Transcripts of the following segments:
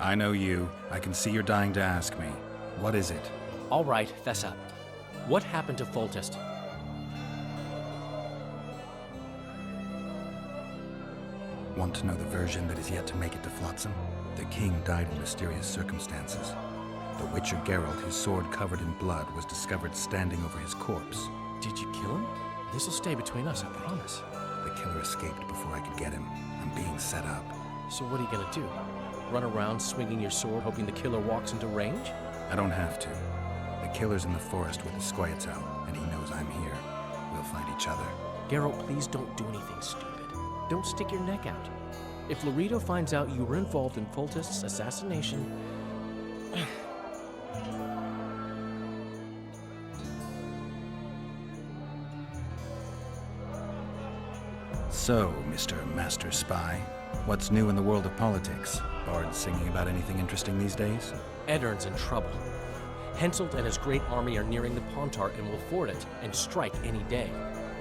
I know you. I can see you're dying to ask me. What is it? All right, fess up. What happened to Foltest? Want to know the version that is yet to make it to Flotsam? The king died in mysterious circumstances. The Witcher Geralt, his sword covered in blood, was discovered standing over his corpse. Did you kill him? This'll stay between us, I promise. The killer escaped before I could get him. I'm being set up. So what are you gonna do? Run around swinging your sword hoping the killer walks into range? I don't have to. The killer's in the forest with the Scoia'tael, and he knows I'm here. We'll find each other. Geralt, please don't do anything stupid. Don't stick your neck out. If Loredo finds out you were involved in Foltest's assassination... So, Mr. Master Spy, what's new in the world of politics? Bards singing about anything interesting these days? Eddern's in trouble. Henselt and his great army are nearing the Pontar and will ford it and strike any day.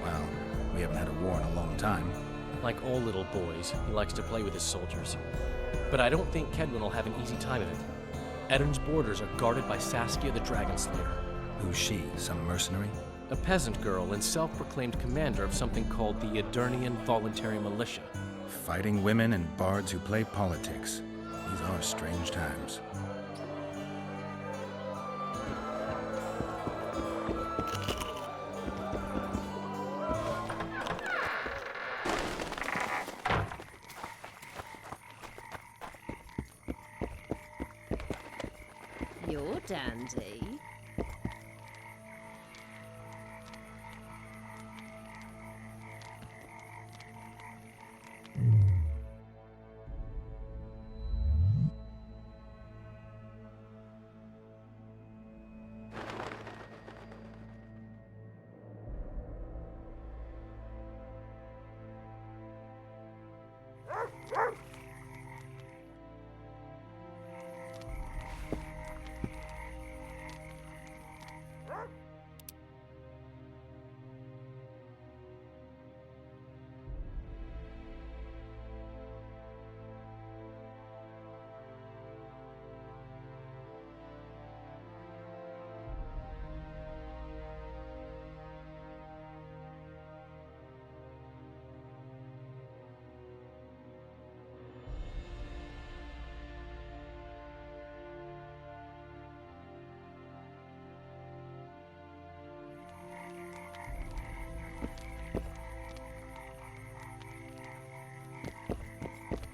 Well, we haven't had a war in a long time. Like all little boys, he likes to play with his soldiers. But I don't think Kedwin will have an easy time of it. Eddern's borders are guarded by Saskia the Dragon Slayer. Who's she? Some mercenary? A peasant girl and self-proclaimed commander of something called the Edirnian Voluntary Militia. Fighting women and bards who play politics. These are strange times. You're dandy.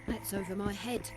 That's over my head.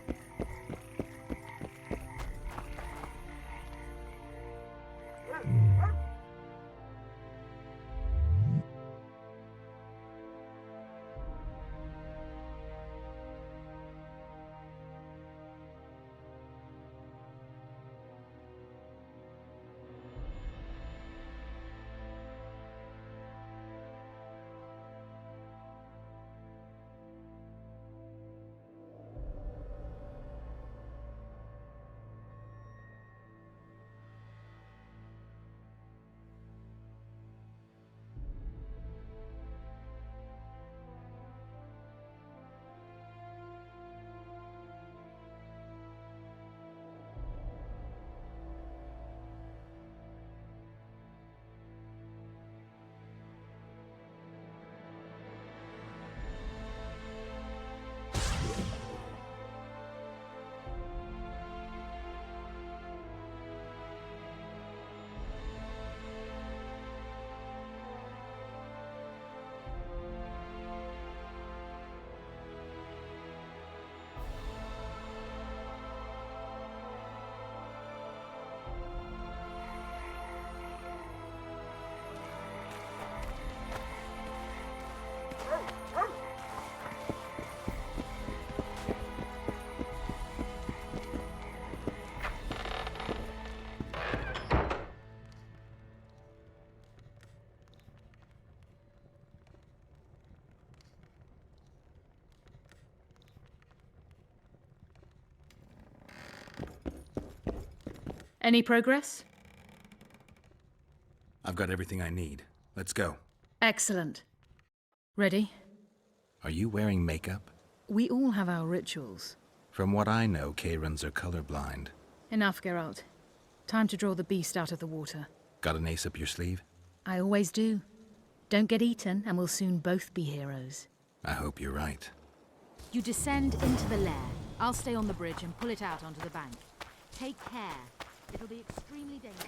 Any progress? I've got everything I need. Let's go. Excellent. Ready? Are you wearing makeup? We all have our rituals. From what I know, Kayrans are colorblind. Enough, Geralt. Time to draw the beast out of the water. Got an ace up your sleeve? I always do. Don't get eaten, and we'll soon both be heroes. I hope you're right. You descend into the lair. I'll stay on the bridge and pull it out onto the bank. Take care. It'll be extremely dangerous.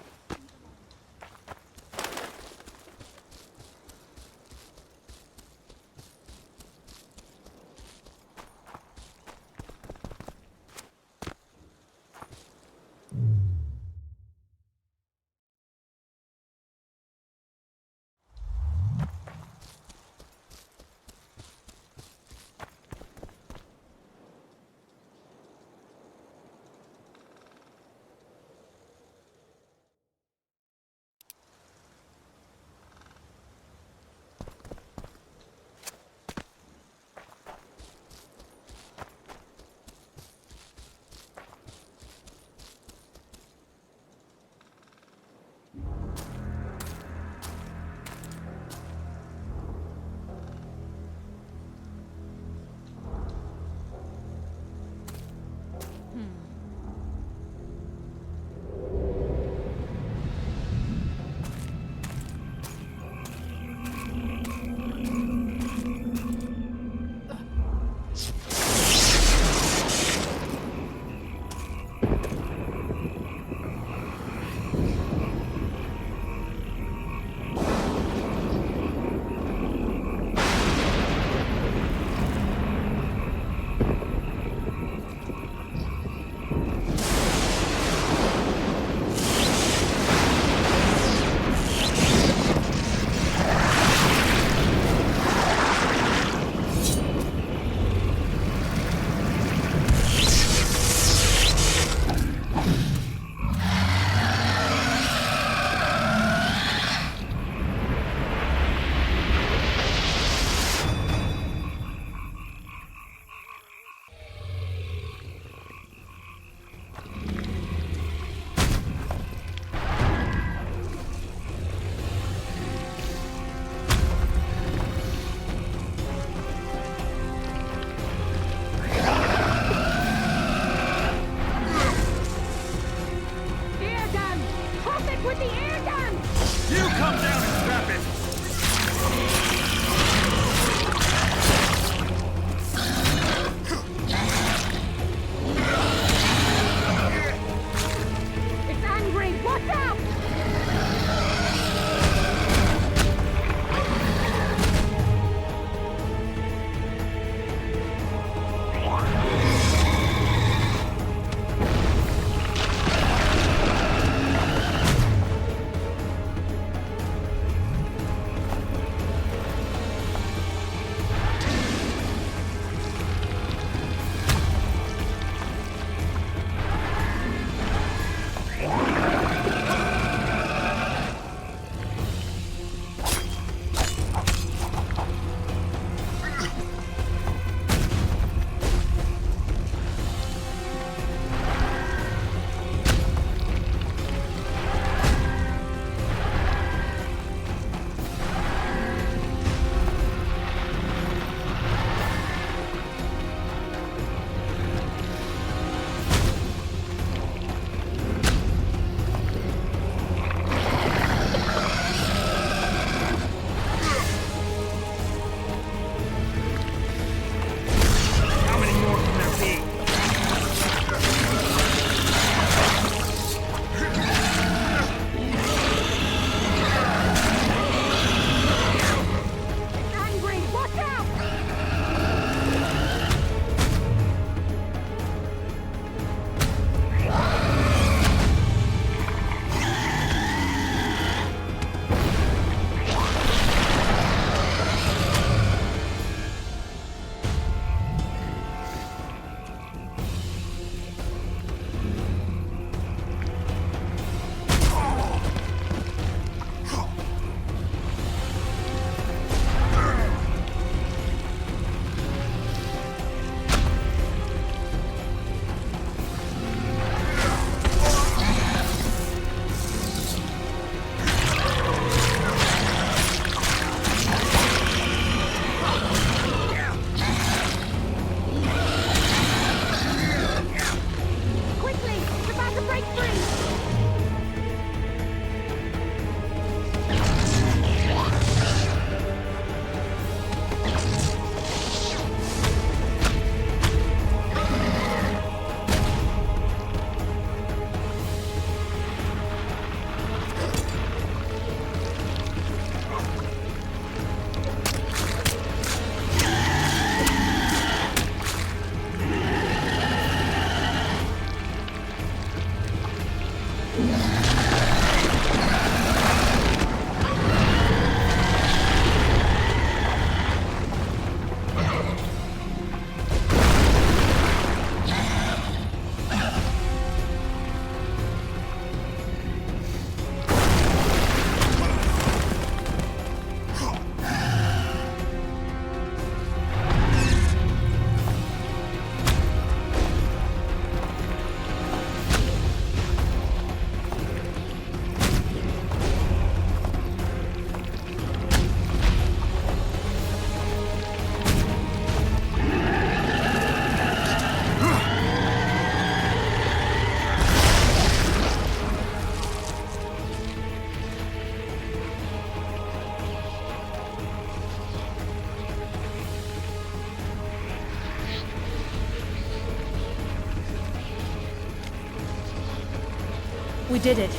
We did it.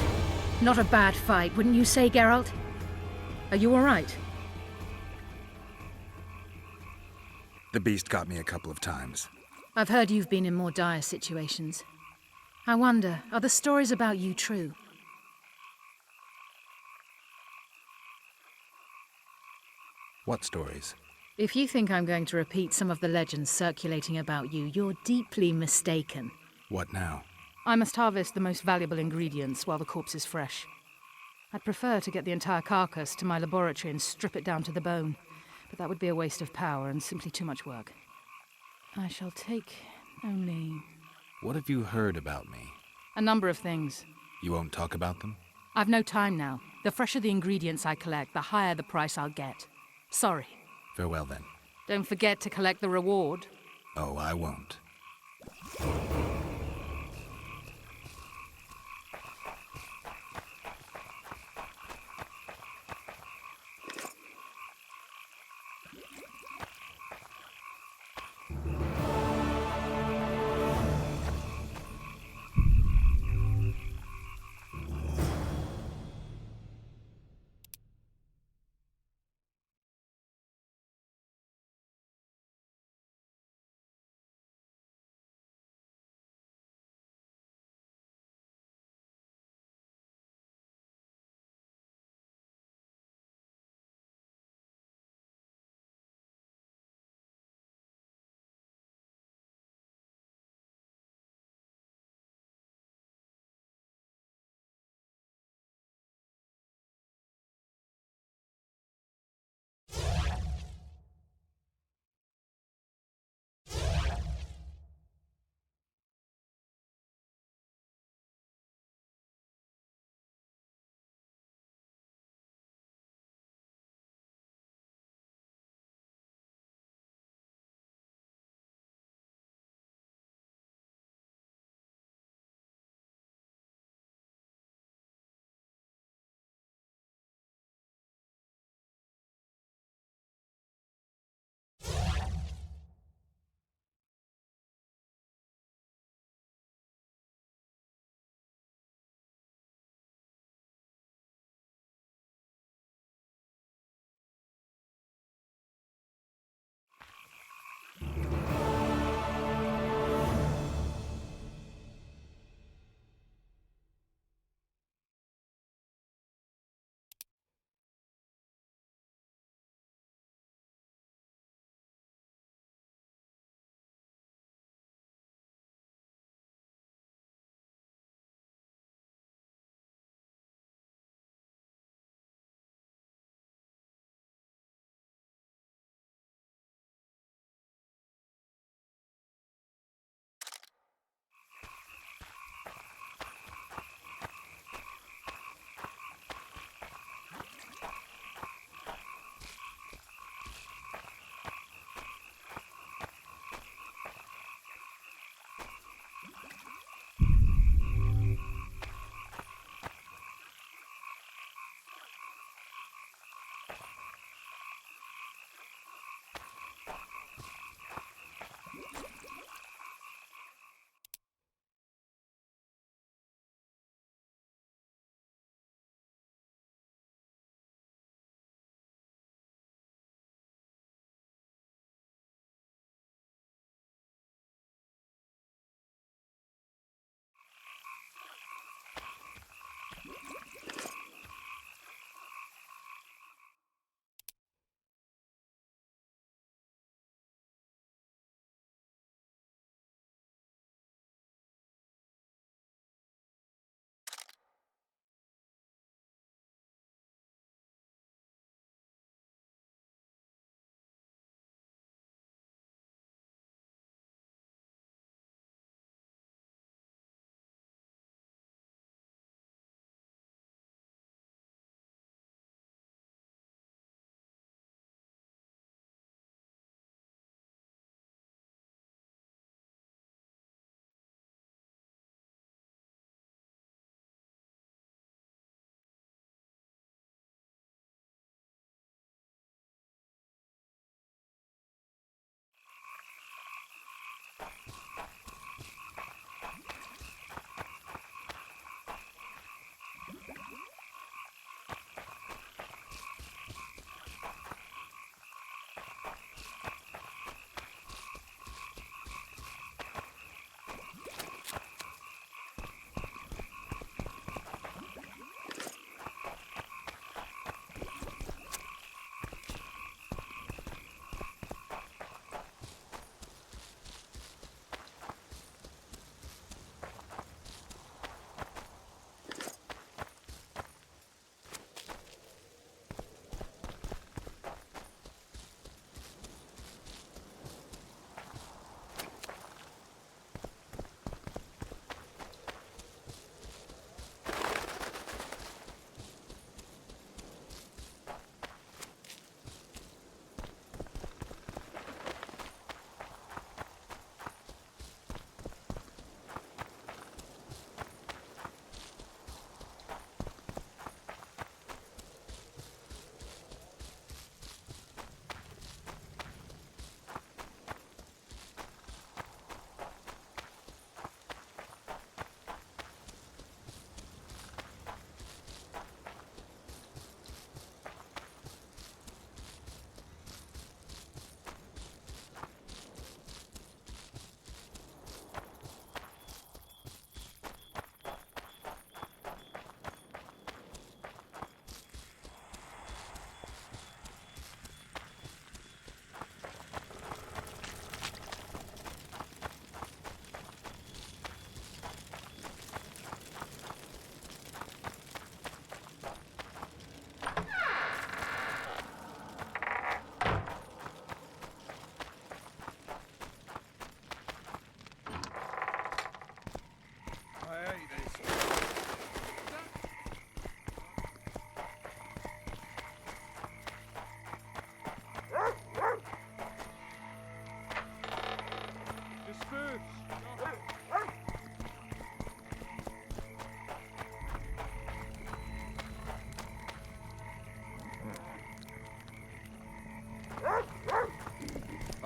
Not a bad fight, wouldn't you say, Geralt? Are you all right? The beast got me a couple of times. I've heard you've been in more dire situations. I wonder, are the stories about you true? What stories? If you think I'm going to repeat some of the legends circulating about you, you're deeply mistaken. What now? I must harvest the most valuable ingredients while the corpse is fresh. I'd prefer to get the entire carcass to my laboratory and strip it down to the bone, but that would be a waste of power and simply too much work. I shall take only What have you heard about me? a number of things. You won't talk about them? I've no time now. The fresher the ingredients I collect, the higher the price I'll get. Sorry. Farewell then. Don't forget to collect the reward. Oh, I won't.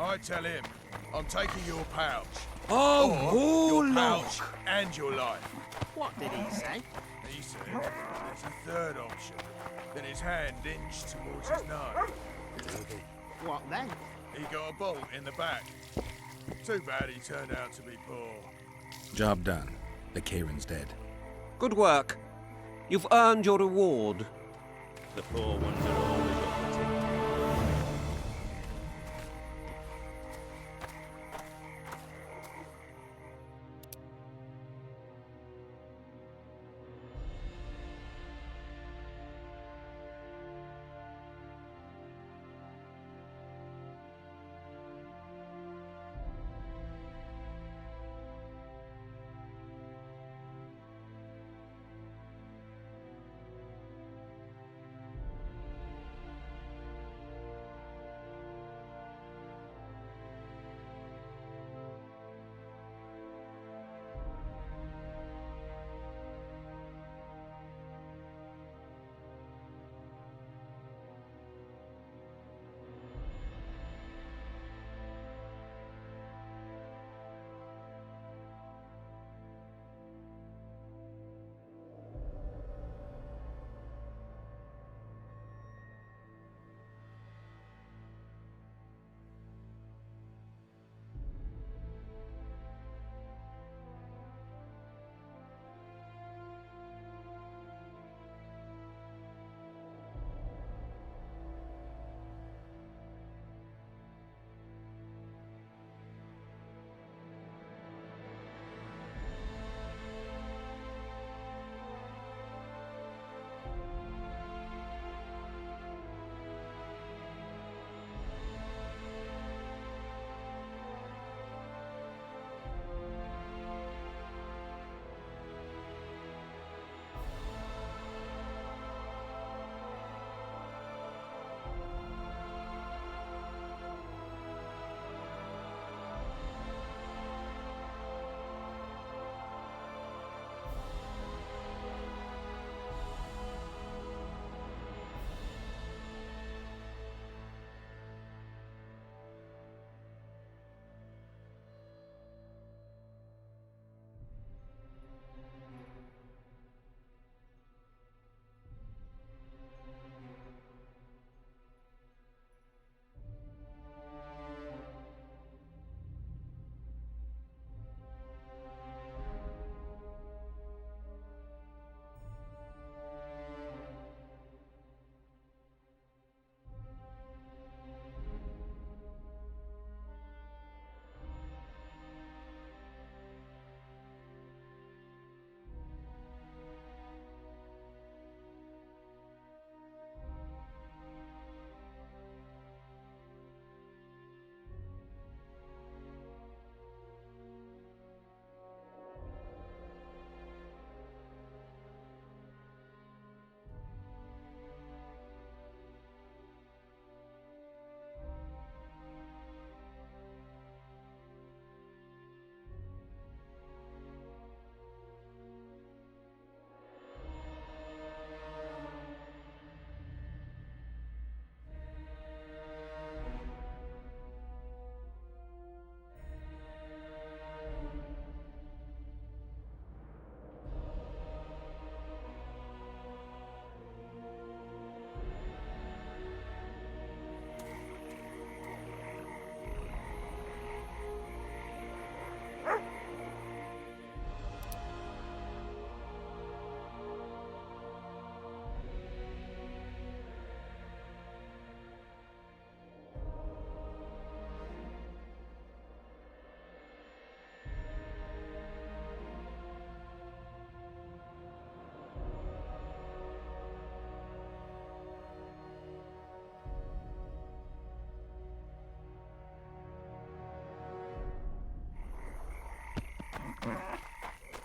I tell him I'm taking your pouch. Oh, Your Warlock! pouch and your life. What did he say? He said there's a third option. Then his hand inched towards his nose. What then? He got a bolt in the back. Too bad he turned out to be poor. Job done. The Kieran's dead. Good work. You've earned your reward. The poor ones are always uppity.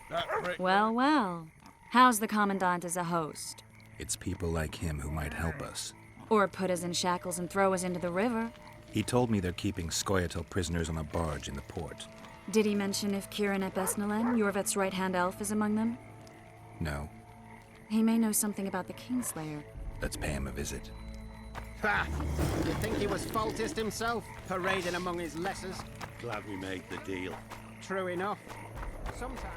That prick. Well, well. How's the Commandant as a host? It's people like him who might help us. Or put us in shackles and throw us into the river. He told me they're keeping Scoia'tael prisoners on a barge in the port. Did he mention if Kieran ep Esnalen, Yorvet's right-hand elf, is among them? No. He may know something about the Kingslayer. Let's pay him a visit. Ha! You think he was faultist himself, parading among his lessers? Glad we made the deal. True enough. Sometimes...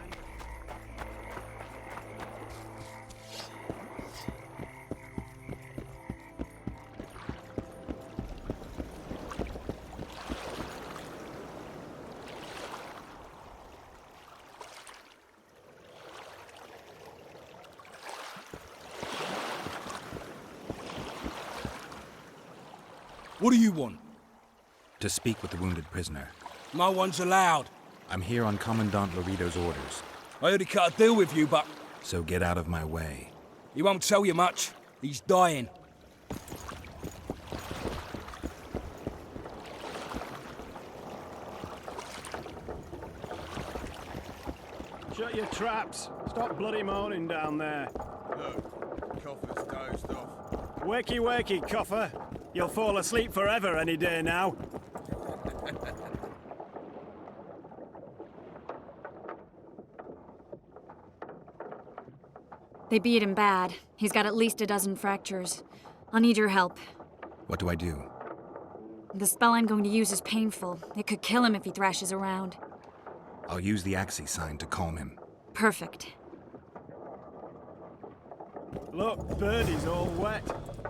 What do you want? To speak with the wounded prisoner. No one's allowed. I'm here on Commandant Loredo's orders. I already cut a deal with you, but So get out of my way. he won't tell you much. He's dying. Shut your traps. Stop bloody moaning down there. Look, Coffer's dozed off. Wakey, wakey, Coffer. You'll fall asleep forever any day now. They beat him bad. He's got at least a dozen fractures. I'll need your help. What do I do? The spell I'm going to use is painful. It could kill him if he thrashes around. I'll use the Axii sign to calm him. Perfect. Look, Birdie's all wet.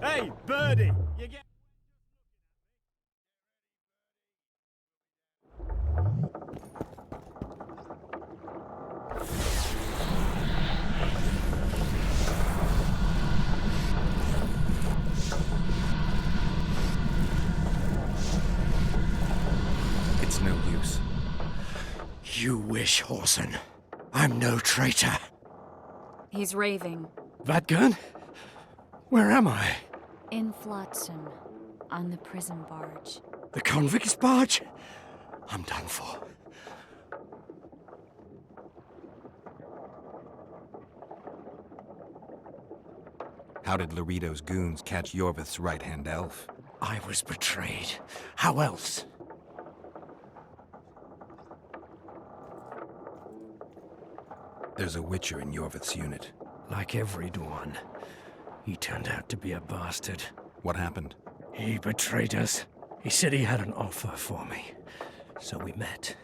Hey, Birdie! You get... It's no use. You wish, Whoreson. I'm no traitor. He's raving. Vadgun? Where am I? In Flotsam, on the prison barge. The convict's barge? I'm done for. How did Loredo's goons catch Yorvith's right-hand elf? I was betrayed. How else? There's a Witcher in Yorvith's unit. Like every Dwan, he turned out to be a bastard. What happened? He betrayed us. He said he had an offer for me. So we met,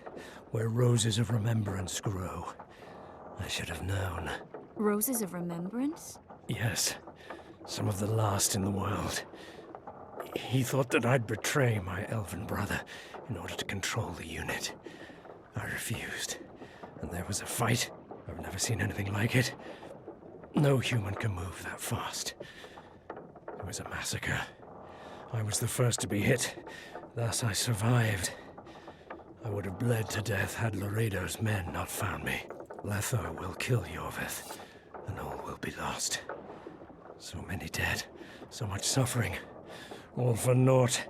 where roses of remembrance grow. I should have known. Roses of Remembrance? Yes, some of the last in the world. He thought that I'd betray my elven brother in order to control the unit. I refused, and there was a fight. I've never seen anything like it. No human can move that fast. It was a massacre. I was the first to be hit, thus I survived. I would have bled to death had Loredo's men not found me. Letho will kill Yorvith, and all will be lost. So many dead, so much suffering, all for naught.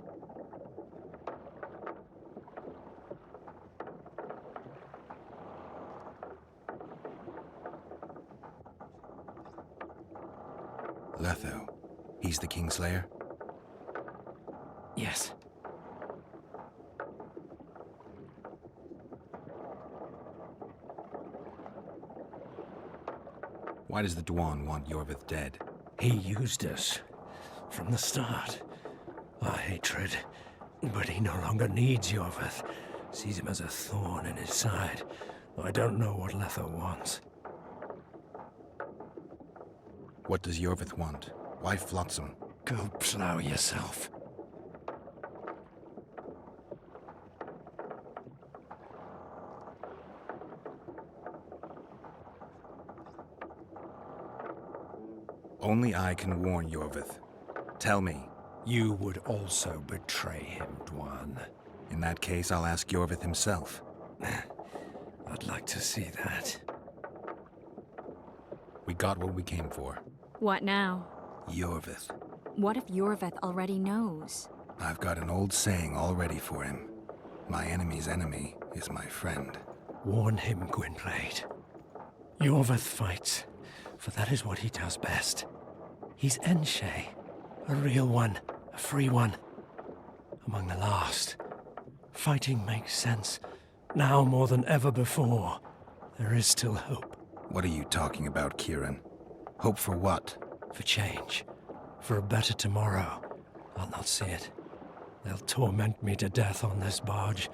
Letho. He's the Kingslayer? Yes. Why does the Dwan want Yorvith dead? He used us from the start. Our hatred. But he no longer needs Yorvith. Sees him as a thorn in his side. Though I don't know what Letho wants. What does Yorvith want? Why Flotsam? Go plow yourself. Only I can warn Yorvith. Tell me. You would also betray him, Dwan. In that case, I'll ask Yorvith himself. I'd like to see that. We got what we came for. What now? Yorvith. What if Yorvith already knows? I've got an old saying all ready for him. My enemy's enemy is my friend. Warn him, Gwynblade. Yorvith fights, for that is what he does best. He's Enshe, a real one, a free one. Among the last. Fighting makes sense. Now more than ever before, there is still hope. What are you talking about, Kieran? Hope for what? For change. For a better tomorrow. I'll not see it. They'll torment me to death on this barge,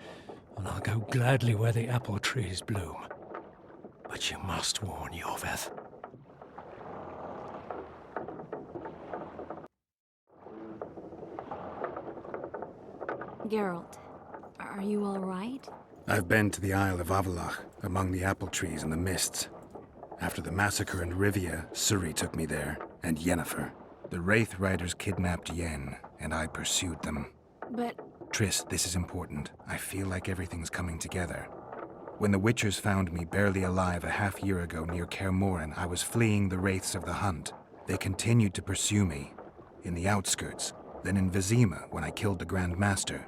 and I'll go gladly where the apple trees bloom. But you must warn Yorveth. Geralt, are you all right? I've been to the Isle of Avalach, among the apple trees and the mists. After the massacre in Rivia, Suri took me there, and Yennefer. The Wraith Riders kidnapped Yen, and I pursued them. But... Triss, this is important. I feel like everything's coming together. When the Witchers found me barely alive a half-year ago near Kaer Morhen, I was fleeing the Wraiths of the Hunt. They continued to pursue me, in the outskirts, then in Vizima when I killed the Grand Master.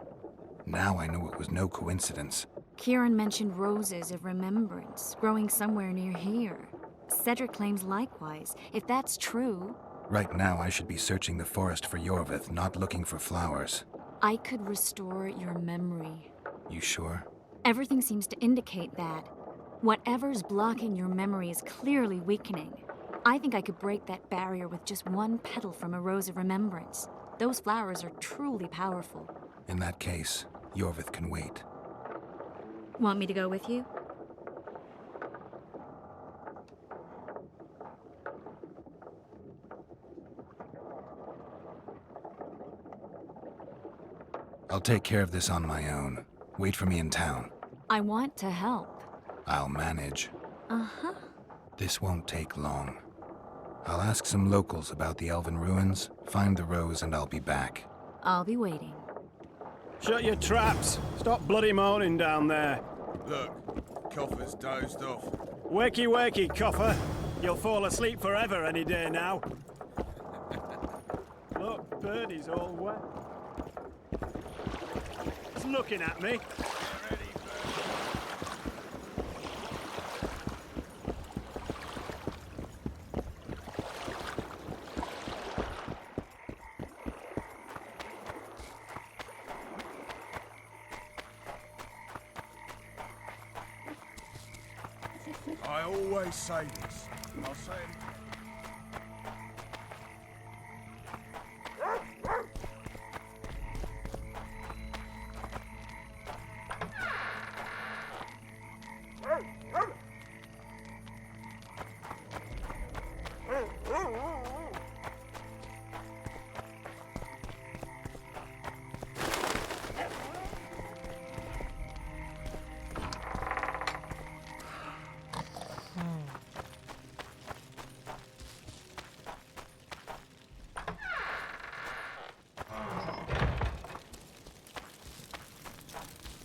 Now I know it was no coincidence. Kieran mentioned roses of remembrance, growing somewhere near here. Cedric claims likewise. If that's true... Right now I should be searching the forest for Yorveth, not looking for flowers. I could restore your memory. You sure? Everything seems to indicate that. Whatever's blocking your memory is clearly weakening. I think I could break that barrier with just one petal from a rose of remembrance. Those flowers are truly powerful. In that case, Yorveth can wait. Want me to go with you? I'll take care of this on my own. Wait for me in town. I want to help. I'll manage. Uh-huh. This won't take long. I'll ask some locals about the Elven ruins, find the rose, and I'll be back. I'll be waiting. Shut your traps! Stop bloody moaning down there. Look, Coffer's dozed off. Wakey, wakey, Coffer. You'll fall asleep forever any day now. Look, Birdie's all wet. He's looking at me. I always say this. I'll say it.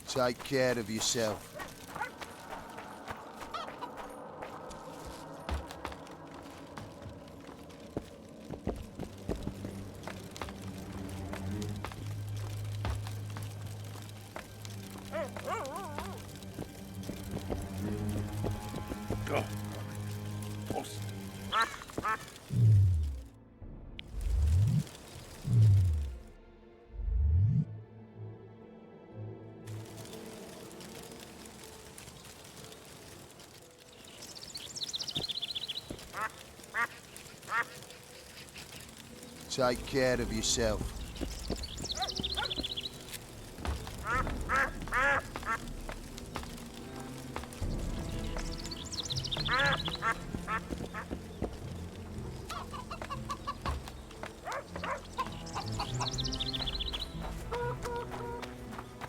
Take care of yourself. Take care of yourself.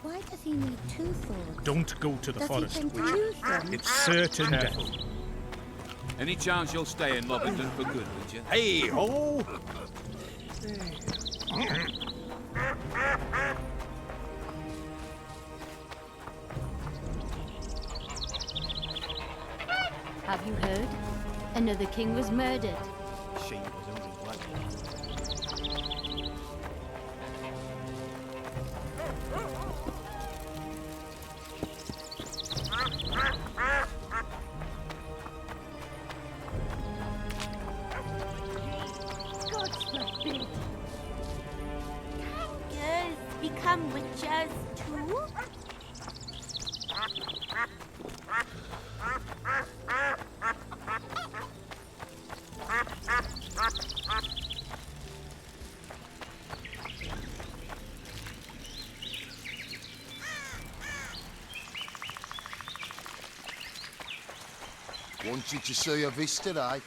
Why does he need two swords? Don't go to the Does forest. he think to use them? It's certain death. Any chance you'll stay in Lobbington for good, would you? Hey ho! Have you heard? Another king was murdered. She was only one. God forbid. Can girls become witches too? Wanted to see a vista, eh?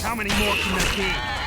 How many more can there be?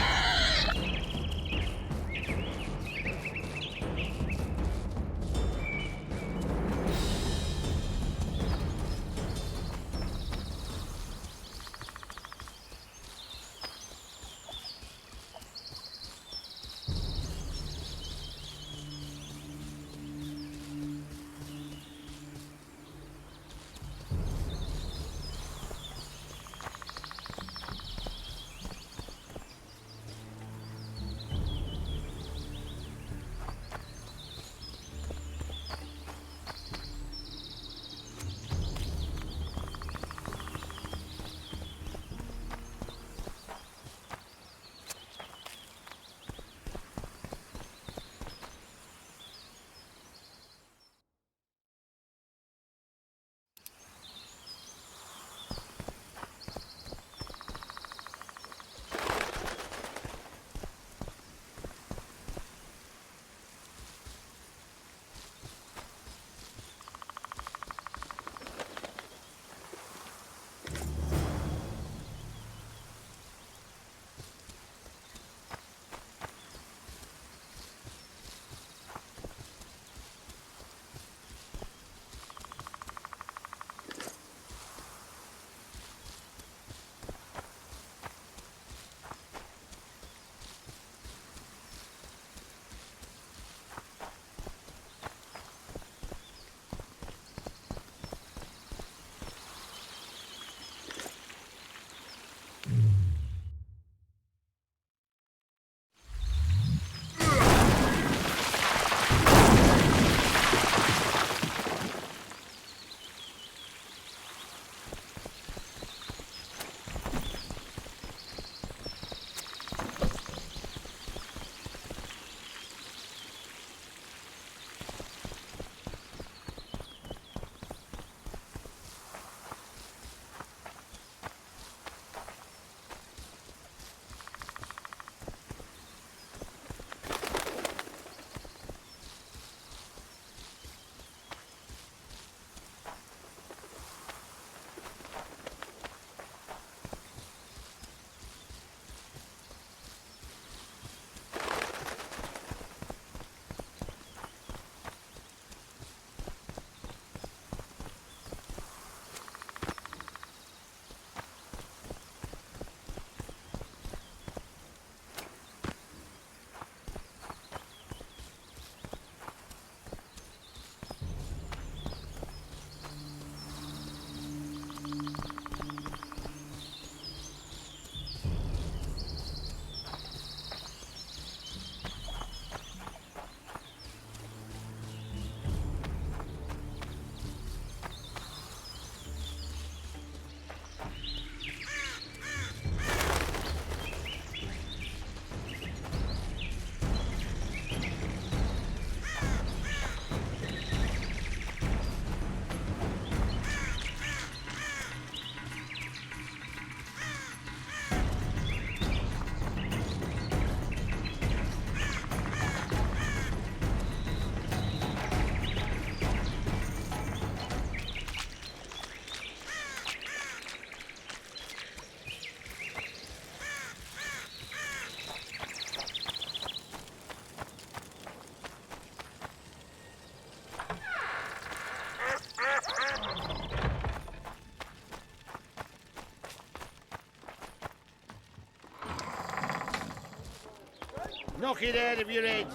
Knock it out of your head.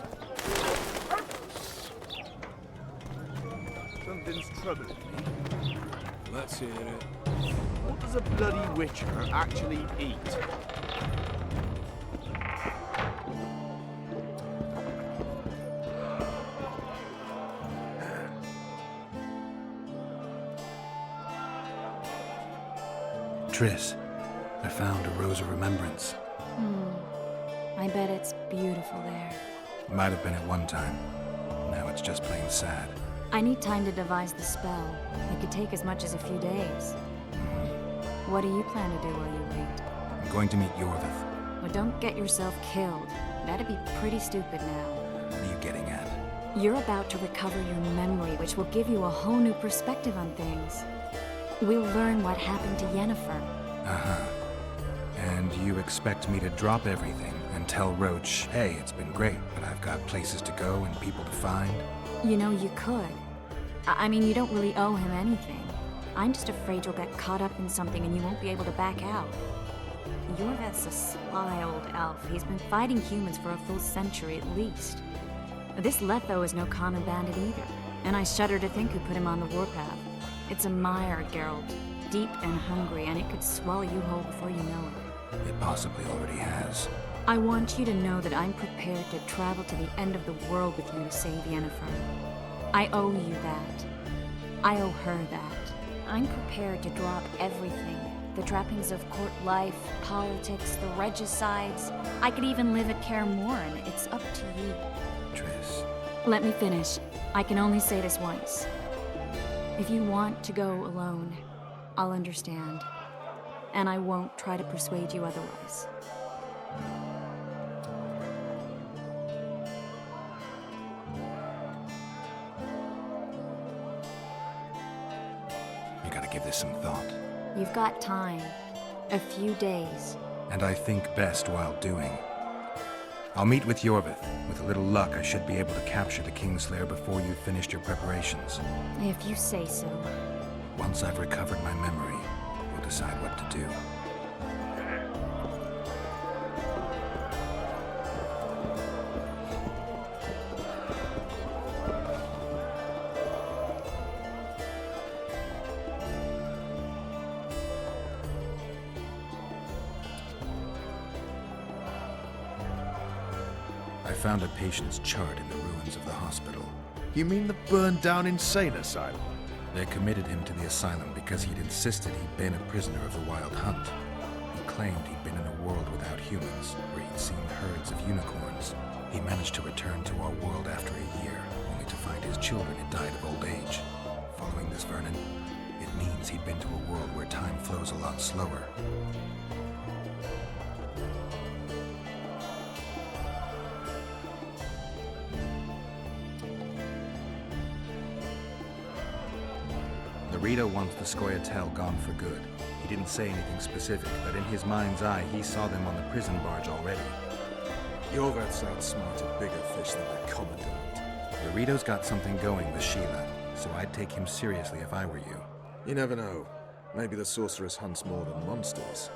something's troubling me. Let's hear it. What does a bloody witcher actually eat? Triss, I found a Rose of Remembrance. I bet it's beautiful there. Might have been at one time. Now it's just plain sad. I need time to devise the spell. It could take as much as a few days. What do you plan to do while you wait? I'm going to meet Yorvith. Well, don't get yourself killed. That'd be pretty stupid now. What are you getting at? You're about to recover your memory, which will give you a whole new perspective on things. We'll learn what happened to Yennefer. Uh-huh. And you expect me to drop everything and tell Roach, hey, it's been great, but I've got places to go and people to find? You know, you could. I mean, you don't really owe him anything. I'm just afraid you'll get caught up in something and you won't be able to back out. Yorveth's a sly old elf. He's been fighting humans for a full century at least. This Letho is no common bandit either, and I shudder to think who put him on the warpath. It's a mire, Geralt. Deep and hungry, and it could swallow you whole before you know it. It possibly already has. I want you to know that I'm prepared to travel to the end of the world with you to save Yennefer. I owe you that. I owe her that. I'm prepared to drop everything. The trappings of court life, politics, the regicides. I could even live at Kaer Morhen. It's up to you. Triss. Let me finish. I can only say this once. If you want to go alone, I'll understand. And I won't try to persuade you otherwise. You gotta give this some thought. You've got time. A few days. And I think best while doing. I'll meet with Yorvith. With a little luck, I should be able to capture the Kingslayer before you've finished your preparations. If you say so. Once I've recovered my memory, we'll decide what to do. I found a patient's chart in the ruins of the hospital. You mean the burned down insane asylum? They committed him to the asylum because he'd insisted he'd been a prisoner of the Wild Hunt. He claimed he'd been in a world without humans, where he'd seen herds of unicorns. He managed to return to our world after a year, only to find his children had died of old age. Following this, Vernon, it means he'd been to a world where time flows a lot slower. Rito wants the Scoia'tael gone for good. He didn't say anything specific, but in his mind's eye, he saw them on the prison barge already. Yorveth's outsmarted bigger fish than the Commandant. Dorito's got something going with Sheila, so I'd take him seriously if I were you. You never know. Maybe the sorceress hunts more than monsters.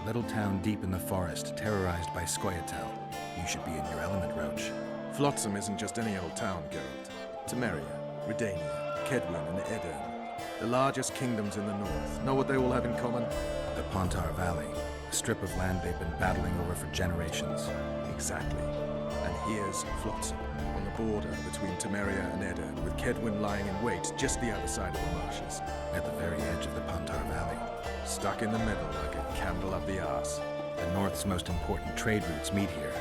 A little town deep in the forest, terrorized by Scoia'tael. You should be in your element, Roach. Flotsam isn't just any old town, Geralt. Temeria, Redania, Kedwin, and Edirn. The largest kingdoms in the north. Know what they all have in common? The Pontar Valley, a strip of land they've been battling over for generations. Exactly. And here's Flotsam, on the border between Temeria and Edirn, with Kedwin lying in wait just the other side of the marshes. At the very edge of the Pontar Valley. Stuck in the middle like a candle up the arse. The North's most important trade routes meet here.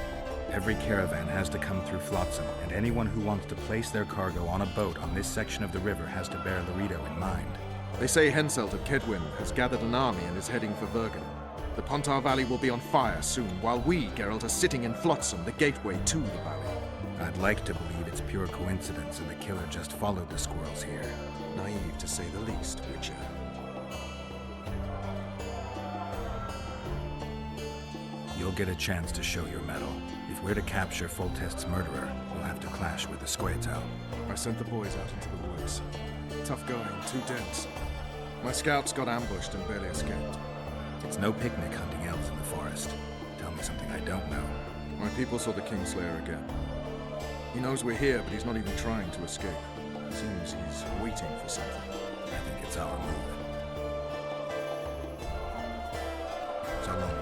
Every caravan has to come through Flotsam, and anyone who wants to place their cargo on a boat on this section of the river has to bear Lorito in mind. They say Henselt of Kedwin has gathered an army and is heading for Vergen. The Pontar Valley will be on fire soon, while we, Geralt, are sitting in Flotsam, the gateway to the valley. I'd like to believe it's pure coincidence and the killer just followed the squirrels here. Naive to say the least, Witcher. You'll get a chance to show your mettle. If we're to capture Foltest's murderer, we'll have to clash with the Scoia'tael. I sent the boys out into the woods. Tough going, too dense. My scouts got ambushed and barely escaped. It's no picnic hunting elves in the forest. Tell me something I don't know. My people saw the Kingslayer again. He knows we're here, but he's not even trying to escape. Seems he's waiting for something. I think it's our move. So long,